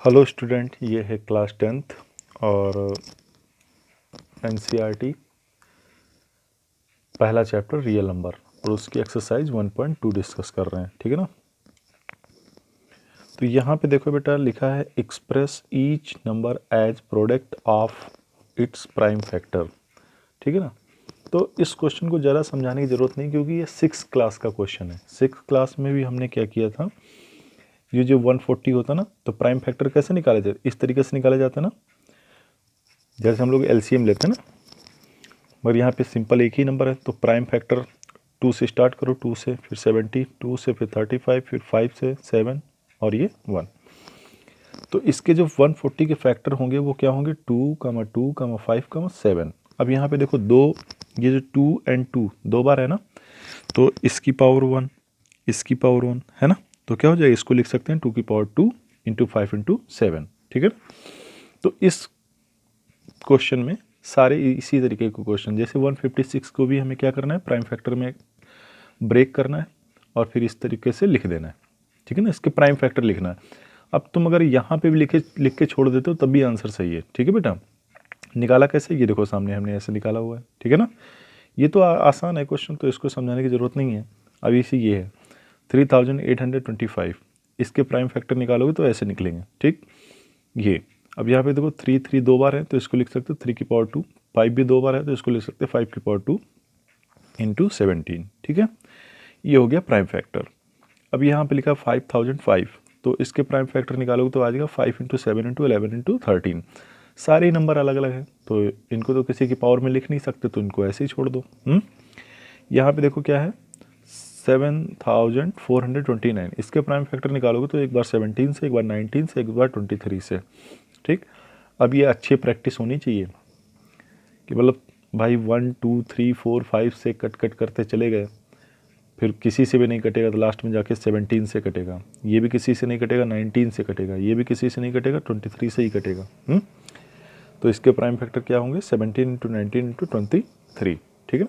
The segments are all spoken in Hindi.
हेलो स्टूडेंट, ये है क्लास 10th और एनसीईआरटी पहला चैप्टर रियल नंबर और उसकी एक्सरसाइज 1.2 डिस्कस कर रहे हैं। ठीक है ना। तो यहाँ पे देखो बेटा, लिखा है express each number as product of its prime factor. ठीक है ना। तो इस क्वेश्चन को ज़्यादा समझाने की ज़रूरत नहीं, क्योंकि ये 6th क्लास का क्वेश्चन है। 6th क्लास में भी हमने क्या किया था, ये जो 140 होता ना, तो प्राइम फैक्टर कैसे निकाले जाते, इस तरीके से निकाले जाते ना, जैसे हम लोग एलसीएम लेते हैं ना। मगर यहाँ पे सिंपल एक ही नंबर है, तो प्राइम फैक्टर 2 से स्टार्ट करो, 2 से फिर 70, 2 से फिर 35, फिर 5 से 7 और ये 1। तो इसके जो 140 के फैक्टर होंगे वो क्या होंगे, 2, 2, 5, 7। अब यहाँ पे देखो दो, ये जो 2 और 2 दो बार है ना, तो इसकी पावर 1, इसकी पावर 1 है ना, तो क्या हो जाएगा, इसको लिख सकते हैं 2 की पावर 2 इंटू 5 इंटू 7। ठीक है। तो इस क्वेश्चन में सारे इसी तरीके के क्वेश्चन, जैसे 156 को भी हमें क्या करना है, प्राइम फैक्टर में ब्रेक करना है और फिर इस तरीके से लिख देना है। ठीक है ना, इसके प्राइम फैक्टर लिखना है। अब तुम अगर यहाँ पे भी लिख के छोड़ देते हो तब भी आंसर सही है। ठीक है बेटा। निकाला कैसे, ये देखो सामने हमने ऐसे निकाला हुआ है। ठीक है ना। ये तो आसान है क्वेश्चन, तो इसको समझाने की ज़रूरत नहीं है। अब इसी ये है 3825, इसके प्राइम फैक्टर निकालोगे तो ऐसे निकलेंगे। ठीक, ये अब यहाँ पे देखो 3 दो बार है, तो इसको लिख सकते हो 3 की पावर 2। 5 भी दो बार है, तो इसको लिख सकते हैं 5 की पावर 2 इंटू 17। ठीक है, ये हो गया प्राइम फैक्टर। अब यहाँ पे लिखा 5005, तो इसके प्राइम फैक्टर निकालोगे तो आ जाएगा 5 इंटू 7 इंटू 11 इंटू 13। सारे नंबर अलग अलग हैं, तो इनको तो किसी की पावर में लिख नहीं सकते, तो इनको ऐसे ही छोड़ दो। यहाँ पे देखो क्या है, 7429, इसके प्राइम फैक्टर निकालोगे तो एक बार 17 से, एक बार 19 से, एक बार 23 से। ठीक, अब ये अच्छी प्रैक्टिस होनी चाहिए कि मतलब भाई 1 2 3 4 5 से कट करते चले गए, फिर किसी से भी नहीं कटेगा तो लास्ट में जाके 17 से कटेगा, ये भी किसी से नहीं कटेगा, 19 से कटेगा, ये भी किसी से नहीं कटेगा, 23 से ही कटेगा। तो इसके प्राइम फैक्टर क्या होंगे, 17 इंटू 19 इंटू 23। ठीक है।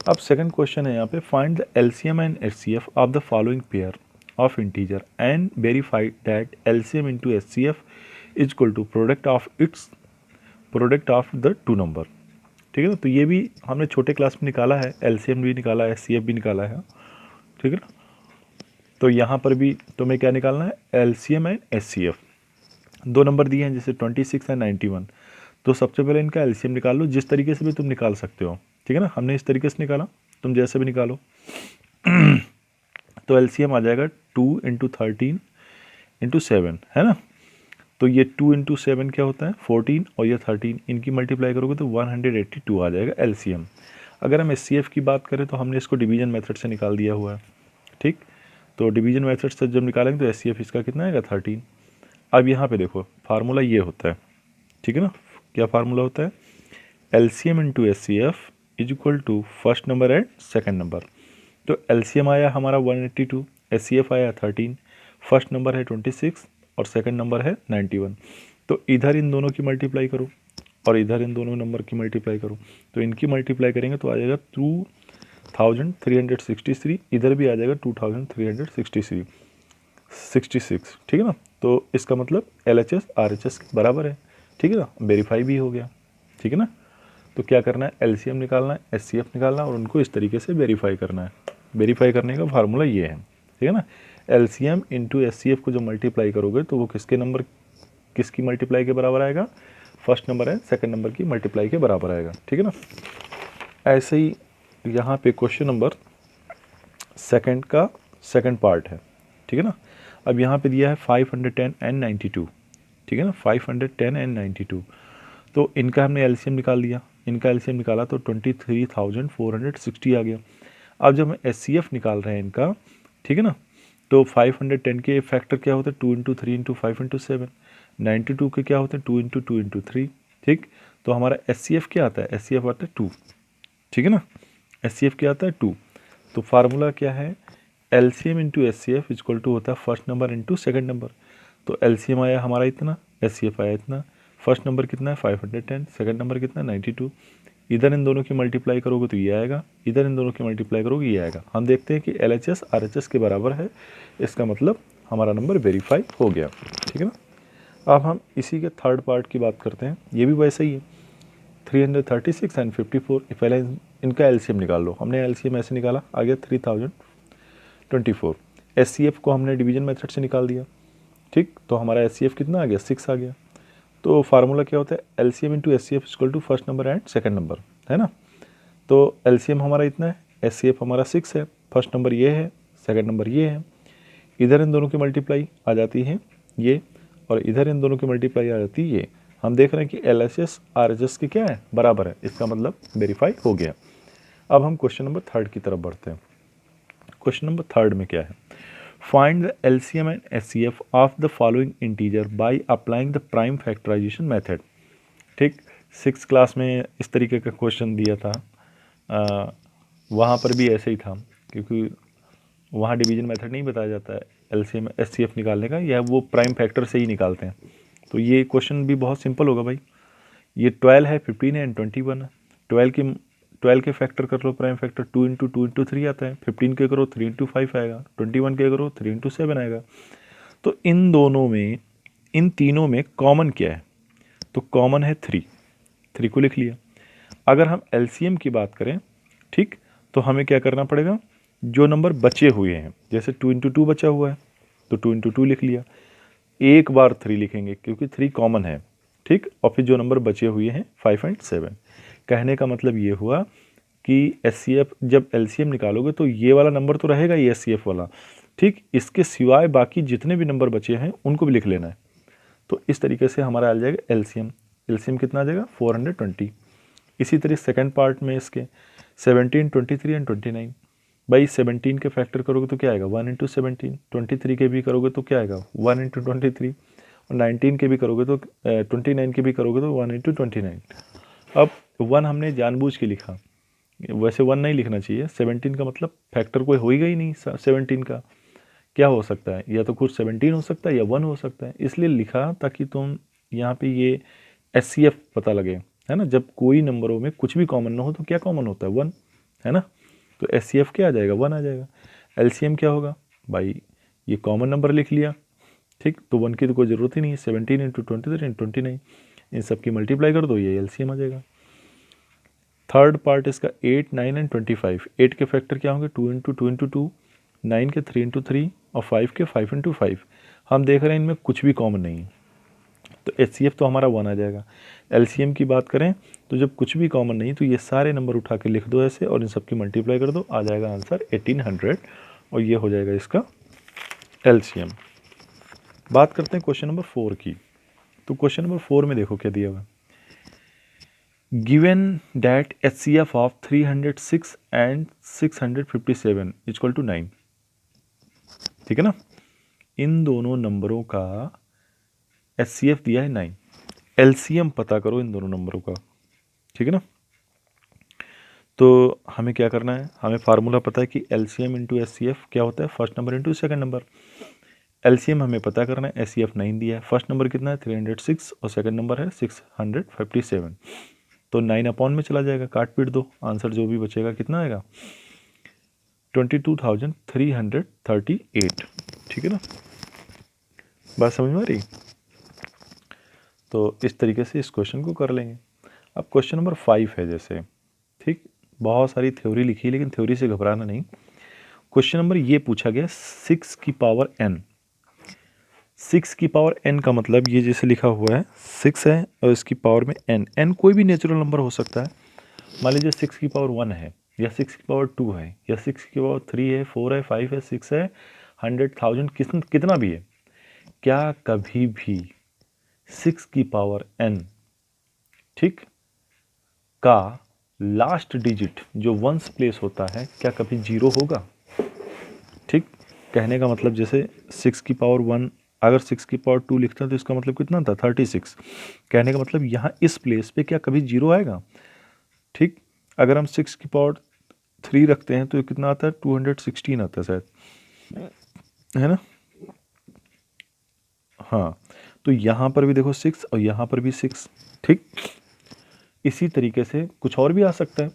अब सेकंड क्वेश्चन है यहाँ पे, find the LCM and HCF of the following pair of integer and verify that LCM into HCF is equal to product of the two number. ठीक है ना। तो ये भी हमने छोटे क्लास में निकाला है, एलसीएम भी निकाला है, एचसीएफ भी निकाला है। ठीक है ना। तो यहाँ पर भी तुम्हें क्या निकालना है, एलसीएम एंड एचसीएफ। दो नंबर दिए हैं जैसे 26 एंड 91, तो सबसे पहले इनका एलसीएम निकाल लो, जिस तरीके से भी तुम निकाल सकते हो। ठीक है ना, हमने इस तरीके से निकाला, तुम जैसे भी निकालो। तो एलसीएम आ जाएगा 2 इंटू 13 इंटू 7, है ना। तो ये 2 इंटू 7 क्या होता है, 14, और ये 13, इनकी मल्टीप्लाई करोगे तो 182 आ जाएगा एलसीएम। अगर हम एचसीएफ की बात करें तो हमने इसको डिवीजन मेथड से निकाल दिया हुआ है। ठीक, तो डिवीजन मेथड से जब निकालेंगे तो एचसीएफ इसका कितना आएगा, 13। अब यहाँ पे देखो फार्मूला ये होता है। ठीक है ना, क्या फार्मूला होता है, LCM into HCF is equal to first number and second number. तो एलसीएम आया हमारा 182, एचसीएफ आया 13, फर्स्ट नंबर है 26 और सेकंड नंबर है 91। तो इधर इन दोनों की मल्टीप्लाई करो और इधर इन दोनों नंबर की मल्टीप्लाई करो, तो इनकी मल्टीप्लाई करेंगे तो आ जाएगा 2363, इधर भी आ जाएगा 2366। ठीक है ना। तो इसका मतलब LHS RHS के बराबर है। ठीक है ना, वेरीफाई भी हो गया। ठीक है ना। तो क्या करना है, एलसीएम निकालना है, एचसीएफ निकालना है और उनको इस तरीके से वेरीफाई करना है। वेरीफाई करने का फार्मूला ये है। ठीक है ना, एलसीएम इंटू एचसीएफ को जो मल्टीप्लाई करोगे तो वो किसकी मल्टीप्लाई के बराबर आएगा, फर्स्ट नंबर है सेकंड नंबर की मल्टीप्लाई के बराबर आएगा। ठीक है ना। ऐसे ही यहाँ पे क्वेश्चन नंबर सेकंड का सेकंड पार्ट है। ठीक है ना। अब यहाँ पे दिया है 510 एंड 92। ठीक है ना, 510 एंड 92, तो इनका हमने एलसीएम निकाल दिया, इनका एलसीएम निकाला तो 23,460 आ गया। अब जब हम एचसीएफ निकाल रहे हैं इनका, ठीक है ना, तो 510 के फैक्टर क्या होते हैं, 2 इंटू 3 इंटू 5 इंटू 7। 92 के क्या होते हैं, 2 इंटू 2 इंटू 3। ठीक, तो हमारा एचसीएफ क्या आता है, एचसीएफ आता है 2। ठीक है ना, एचसीएफ क्या आता है 2। तो फार्मूला क्या है, LCM into HCF equal to होता है first number into second number. तो एलसीएम आया हमारा इतना, एचसीएफ आया इतना। फर्स्ट नंबर कितना है 510, सेकंड नंबर कितना है 92। इधर इन दोनों की मल्टीप्लाई करोगे तो ये आएगा, इधर इन दोनों की मल्टीप्लाई करोगे ये आएगा। हम देखते हैं कि LHS RHS के बराबर है, इसका मतलब हमारा नंबर वेरीफाई हो गया। ठीक है ना। अब हम इसी के थर्ड पार्ट की बात करते हैं। ये भी वैसे ही है, 336 एंड 54। पहले इनका एलसीएम निकाल लो। हमने एलसीएम ऐसे निकाला, आ गया 3024। एचसीएफ को हमने डिवीजन मेथड से निकाल दिया, ठीक। तो हमारा एचसीएफ कितना आ गया, 6 आ गया। तो फार्मूला क्या होता है, LCM into HCF equal to first number and second number, है ना। तो एलसीएम हमारा इतना है, एचसीएफ हमारा 6 है, फर्स्ट नंबर ये है, सेकंड नंबर ये है। इधर इन दोनों की मल्टीप्लाई आ जाती है ये, और इधर इन दोनों की मल्टीप्लाई आ जाती है ये। हम देख रहे हैं कि एलएचएस आरएचएस के क्या है, बराबर है। इसका मतलब वेरीफाई हो गया। अब हम क्वेश्चन नंबर थर्ड की तरफ बढ़ते हैं। क्वेश्चन नंबर थर्ड में क्या है, find the LCM and HCF of the following integer by applying the prime factorization method. ठीक, 6 क्लास में इस तरीके का क्वेश्चन दिया था, वहाँ पर भी ऐसे ही था, क्योंकि वहाँ डिवीजन मेथड नहीं बताया जाता है एलसीएम एचसीएफ निकालने का, या वो प्राइम फैक्टर से ही निकालते हैं। तो ये क्वेश्चन भी बहुत सिंपल होगा भाई। ये 12 है, 15 है एंड 21 है। 12 के फैक्टर कर लो प्राइम फैक्टर, 2 इंटू 2 इंटू 3 आता है। 15 के करो 3 इंटू 5 आएगा। 21 के करो 3 इंटू 7 आएगा। तो इन दोनों में, इन तीनों में कॉमन क्या है, तो कॉमन है 3 को लिख लिया। अगर हम एलसीएम की बात करें, ठीक, तो हमें क्या करना पड़ेगा, जो नंबर बचे हुए हैं, जैसे 2 इंटू 2 बचा हुआ है तो 2 इंटू 2 लिख लिया। एक बार 3 लिखेंगे क्योंकि 3 कॉमन है, ठीक। और फिर जो नंबर बचे हुए हैं 5 एंड 7। कहने का मतलब ये हुआ कि एचसीएफ जब एलसीएम निकालोगे तो ये वाला नंबर तो रहेगा ही एचसीएफ वाला, ठीक। इसके सिवाय बाकी जितने भी नंबर बचे हैं उनको भी लिख लेना है। तो इस तरीके से हमारा आ जाएगा एलसीएम। एलसीएम कितना आ जाएगा, 420। इसी तरह सेकंड पार्ट में इसके 17, 23 एंड 29। भाई 17 के फैक्टर करोगे तो क्या आएगा, 1 इंटू 17। 23 के भी करोगे तो क्या आएगा, 1 इंटू 23। और 19 के भी करोगे तो 29 के भी करोगे तो 1 इंटू 29। अब 1 हमने जानबूझ के लिखा, वैसे 1 नहीं लिखना चाहिए। 17 का मतलब फैक्टर कोई होएगा ही नहीं। 17 का क्या हो सकता है, या तो कुछ 17 हो सकता है या 1 हो सकता है, इसलिए लिखा ताकि तुम यहाँ पे ये एचसीएफ पता लगे, है ना। जब कोई नंबरों में कुछ भी कॉमन ना हो तो क्या कॉमन होता है, 1, है ना। तो एचसीएफ क्या आ जाएगा, 1 आ जाएगा। एलसीएम क्या होगा भाई, ये कॉमन नंबर लिख लिया, ठीक। तो 1 की तो कोई ज़रूरत ही नहीं है। 17 इंटू 23 इंटू 29, इन सब की मल्टीप्लाई कर दो, ये एलसीएम आ जाएगा। थर्ड पार्ट इसका 8, 9 एंड 25। 8 के फैक्टर क्या होंगे, 2 इंटू 2 इंटू 2, 9 के 3 इंटू 3 और 5 के 5 इंटू 5। हम देख रहे हैं इनमें कुछ भी कॉमन नहीं है, तो एचसीएफ तो हमारा 1 आ जाएगा। एलसीएम की बात करें तो जब कुछ भी कॉमन नहीं, तो ये सारे नंबर उठा के लिख दो ऐसे और इन सब की मल्टीप्लाई कर दो, आ जाएगा आंसर 1800, और ये हो जाएगा इसका एलसीएम। बात करते हैं क्वेश्चन नंबर 4 की। तो क्वेश्चन नंबर 4 में देखो क्या दिया हुआ, given that HCF of 306 and 657 equal to 9, ठीक है ना। इन दोनों नंबरों का एचसीएफ दिया है 9, एलसीएम पता करो इन दोनों नंबरों का, ठीक है ना। तो हमें क्या करना है, हमें फार्मूला पता है कि एलसीएम इंटू एचसीएफ क्या होता है, first number into second number. LCM हमें पता करना है, एचसीएफ 9 दिया है, फर्स्ट नंबर कितना है 306 और सेकंड नंबर है 657। तो 9 अपॉन में चला जाएगा, काट पीट दो, आंसर जो भी बचेगा कितना आएगा, 22,338, ठीक है ना। बात समझ में आ रही। तो इस तरीके से इस क्वेश्चन को कर लेंगे। अब क्वेश्चन नंबर 5 है जैसे, ठीक। बहुत सारी थ्योरी लिखी, लेकिन थ्योरी से घबराना नहीं। क्वेश्चन नंबर ये पूछा गया 6 की पावर n। 6 की पावर n का मतलब ये जैसे लिखा हुआ है 6 है और इसकी पावर में n कोई भी नेचुरल नंबर हो सकता है। मान लीजिए 6 की पावर 1 है, या 6 की पावर 2 है, या 6 की पावर 3 है, 4 है, 5 है, 6 है, 100,000, कितना भी है। क्या कभी भी 6 की पावर n, ठीक, का लास्ट डिजिट जो वंस प्लेस होता है क्या कभी 0 होगा, ठीक। कहने का मतलब जैसे 6 की पावर 1, अगर 6 की पावर 2 लिखता है तो इसका मतलब कितना था 36। कहने का मतलब यहाँ इस प्लेस पे क्या कभी 0 आएगा, ठीक। अगर हम 6 की पावर 3 रखते हैं तो कितना आता है 216 आता है शायद, है ना। हाँ, तो यहाँ पर भी देखो 6 और यहाँ पर भी 6, ठीक। इसी तरीके से कुछ और भी आ सकता है।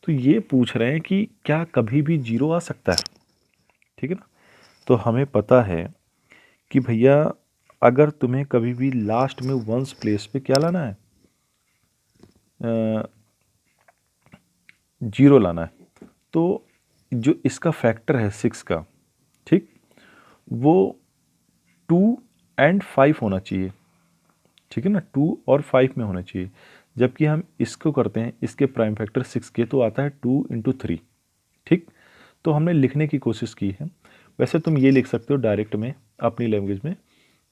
तो ये पूछ रहे हैं कि क्या कभी भी 0 आ सकता है, ठीक है ना। तो हमें पता है कि भैया अगर तुम्हें कभी भी लास्ट में वंस प्लेस पे क्या लाना है, 0 लाना है, तो जो इसका फैक्टर है 6 का, ठीक, वो 2 एंड 5 होना चाहिए, ठीक है ना, 2 और 5 में होना चाहिए। जबकि हम इसको करते हैं, इसके प्राइम फैक्टर 6 के, तो आता है 2 इंटू 3, ठीक। तो हमने लिखने की कोशिश की है। वैसे तुम ये लिख सकते हो डायरेक्ट में अपनी लैंग्वेज में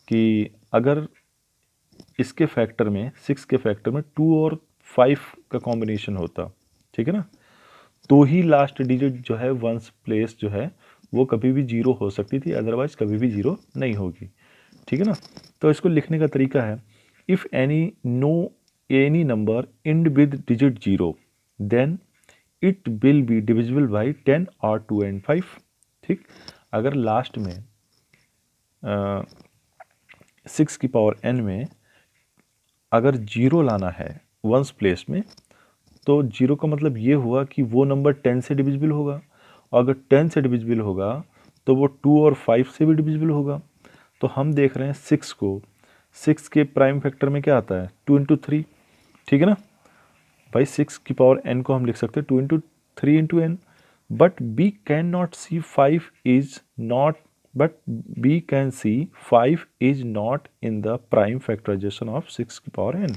कि अगर इसके फैक्टर में, 6 के फैक्टर में 2 और 5 का कॉम्बिनेशन होता, ठीक है ना, तो ही लास्ट डिजिट जो है वंस प्लेस जो है वो कभी भी 0 हो सकती थी, अदरवाइज कभी भी 0 नहीं होगी, ठीक है ना। तो इसको लिखने का तरीका है, if any number end with digit 0 then it will be divisible by 10 और 2 एंड 5, ठीक। अगर लास्ट में 6 की पावर n में अगर 0 लाना है वंस प्लेस में, तो 0 का मतलब ये हुआ कि वो नंबर 10 से डिविजिबल होगा, और अगर 10 से डिविजिबल होगा तो वो 2 और 5 से भी डिविजिबल होगा। तो हम देख रहे हैं 6 को, 6 के प्राइम फैक्टर में क्या आता है, 2 इंटू 3, ठीक है ना भाई। 6 की पावर n को हम लिख सकते हैं 2 into 3 into n, but we can not see 5 is not, but we can see 5 is not in the prime factorization of 6 की पावर n।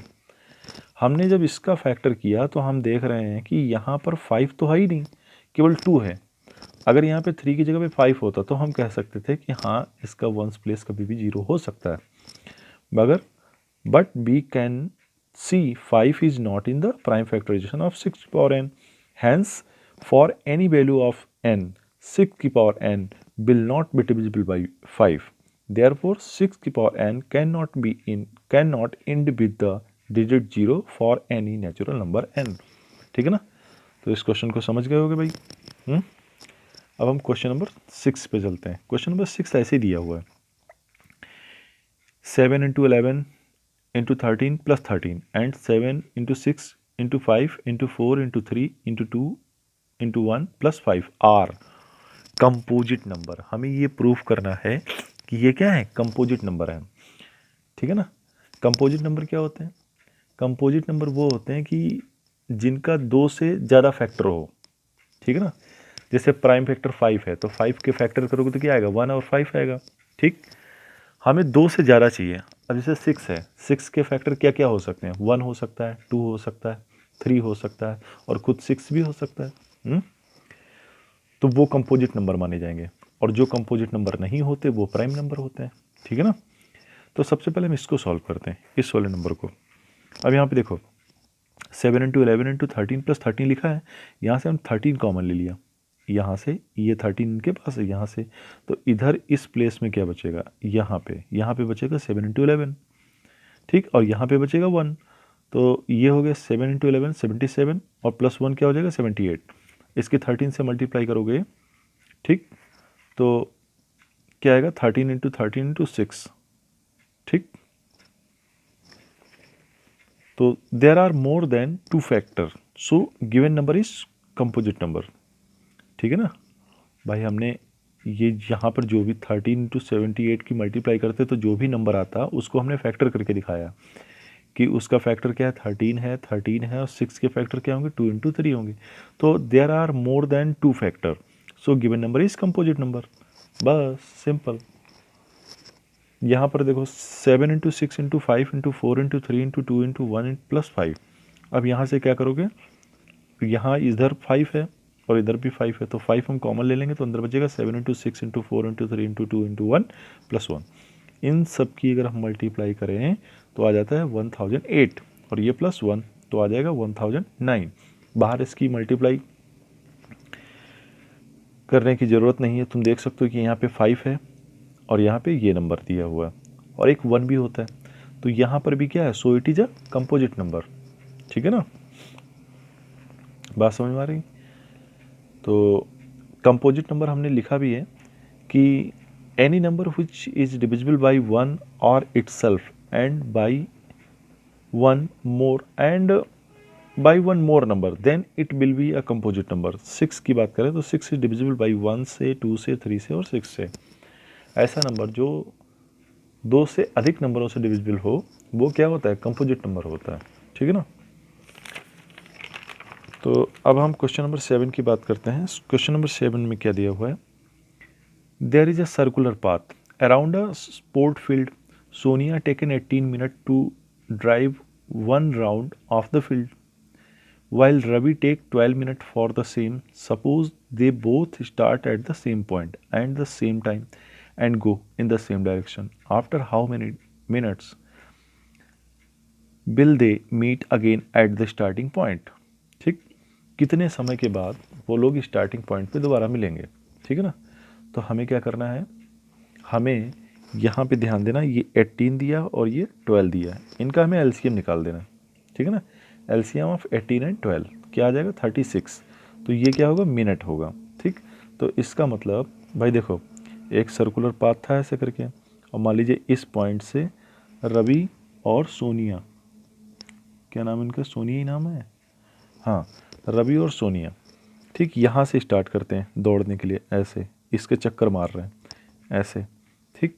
हमने जब इसका फैक्टर किया तो हम देख रहे हैं कि यहाँ पर 5 तो है ही नहीं, केवल 2 है। अगर यहाँ पे 3 की जगह पे 5 होता तो हम कह सकते थे कि हाँ इसका वंस प्लेस कभी भी 0 हो सकता है, मगर but we can see 5 is not in the prime factorization of 6 की power n, hence for any value of n 6 की power n will not be divisible by 5, therefore 6 की power n cannot end with the digit 0 for any natural number n, ठीक है ना। तो इस क्वेश्चन को समझ गए होगे भाई। अब हम क्वेश्चन नंबर 6 पे चलते हैं। क्वेश्चन नंबर 6 ऐसे दिया हुआ है, 7 into 11 into 13 plus 13 and 7 into 6 into 5 into 4 into 3 into 2 into 1 plus 5 are composite number. हमें ये प्रूफ करना है कि ये क्या है, कंपोजिट नंबर है, ठीक है ना। कंपोजिट नंबर क्या होते हैं, कंपोजिट नंबर वो होते हैं कि जिनका 2 से ज़्यादा फैक्टर हो, ठीक है ना। जैसे प्राइम फैक्टर 5 है तो 5 के फैक्टर करोगे तो क्या आएगा, 1 और 5 आएगा, ठीक। हमें 2 से ज़्यादा चाहिए। अब जैसे 6 है, 6 के फैक्टर क्या क्या हो सकते हैं, 1 हो सकता है, 2 हो सकता है, 3 हो सकता है, और खुद 6 भी हो सकता है। तो वो कंपोजिट नंबर माने जाएंगे, और जो कंपोजिट नंबर नहीं होते वो प्राइम नंबर होते हैं, ठीक है ना। तो सबसे पहले हम इसको सॉल्व करते हैं, इस वाले नंबर को। अब यहाँ पे देखो 7 इंटू 11 इंटू 13 प्लस 13 लिखा है, यहाँ से हम 13 कॉमन ले लिया, यहाँ से ये 13 इनके पास है यहाँ से, तो इधर इस प्लेस में क्या बचेगा, यहाँ पे बचेगा 7 इंटू 11, ठीक, और यहाँ पे बचेगा 1, तो ये हो गया 7 इंटू 11 77, और प्लस 1 क्या हो जाएगा 78, इसके 13 से मल्टीप्लाई करोगे, ठीक, तो क्या आएगा 13 इंटू 13 इंटू 6, ठीक। तो there are more than 2 factor, so given number is composite number, ठीक है ना भाई। हमने ये यहाँ पर जो भी 13 इंटू 78 की मल्टीप्लाई करते तो जो भी नंबर आता उसको हमने फैक्टर करके दिखाया कि उसका फैक्टर क्या है, 13 है और 6 के फैक्टर क्या होंगे, 2 इंटू 3 होंगे। तो there are more than 2 factor, so given number is composite number, बस सिंपल। यहाँ पर देखो 7 into 6 into 5 into 4 into 3 into 2 into 1 plus 5। अब यहाँ से क्या करोगे, यहाँ इधर 5 है और इधर भी 5 है, तो 5 हम कॉमन ले लेंगे, तो अंदर बचेगा 7 into 6 into 4 into 3 into 2 into 1 plus 1। इन सब की अगर हम मल्टीप्लाई करें तो आ जाता है 1008, और ये प्लस 1 तो आ जाएगा 1009। बाहर इसकी मल्टीप्लाई करने की ज़रूरत नहीं है, तुम देख सकते हो कि यहाँ पे 5 है और यहाँ पे ये नंबर दिया हुआ है, और एक 1 भी होता है, तो यहाँ पर भी क्या है, so it is a composite number, ठीक है ना। बात समझ में आ रही। तो कंपोजिट नंबर हमने लिखा भी है कि any number which is divisible by 1 और itself and by 1 more and by 1 more number then it will be a composite number. 6 की बात करें तो 6 इज डिविजिबल बाई 1 से, 2 से, 3 से और 6 से। ऐसा नंबर जो 2 से अधिक नंबरों से डिविजिबल हो वो क्या होता है, कंपोजिट नंबर होता है, ठीक है ना। तो अब हम क्वेश्चन नंबर 7 की बात करते हैं। क्वेश्चन नंबर 7 में क्या दिया हुआ है, there is a circular path around a sport field, Sonia taken 18 minute to drive 1 round of the field while Ravi take 12 minutes for the same. Suppose they both start at the same point and the same time and go in the same direction. After how many minutes will they meet again at the starting point? ठीक, कितने समय के बाद वो लोग स्टार्टिंग पॉइंट पे दोबारा मिलेंगे, ठीक है ना। तो हमें क्या करना है, हमें यहाँ पे ध्यान देना, ये 18 दिया और ये 12 दिया है, इनका हमें एलसीएम निकाल देना, ठीक है ना। एलसीएम ऑफ 18 एंड 12 क्या आ जाएगा, 36। तो ये क्या होगा, मिनट होगा, ठीक। तो इसका मतलब भाई देखो, एक सर्कुलर पाथ था ऐसे करके, और मान लीजिए इस पॉइंट से रवि और सोनिया, क्या नाम है इनका, सोनिया ही नाम है, हाँ, रवि और सोनिया, ठीक, यहाँ से स्टार्ट करते हैं दौड़ने के लिए, ऐसे इसके चक्कर मार रहे हैं ऐसे, ठीक।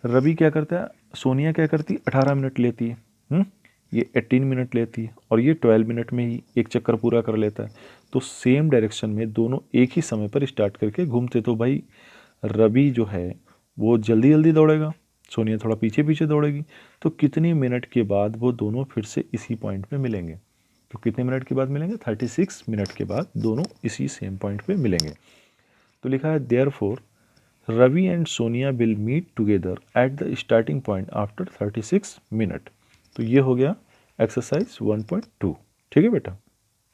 रवि क्या करता है, सोनिया क्या करती है, 18 मिनट लेती है, ये 18 मिनट लेती है, और ये 12 मिनट में ही एक चक्कर पूरा कर लेता है। तो सेम डायरेक्शन में दोनों एक ही समय पर स्टार्ट करके घूमते, तो भाई रवि जो है वो जल्दी जल्दी दौड़ेगा, सोनिया थोड़ा पीछे पीछे दौड़ेगी। तो कितनी मिनट के बाद वो दोनों फिर से इसी पॉइंट पे मिलेंगे, तो कितने मिनट के बाद मिलेंगे, 36 मिनट के बाद दोनों इसी सेम पॉइंट पे मिलेंगे। तो लिखा है therefore Ravi and Sonia will meet together at the starting point after 36 minute. तो ये हो गया एक्सरसाइज 1.2, ठीक है बेटा।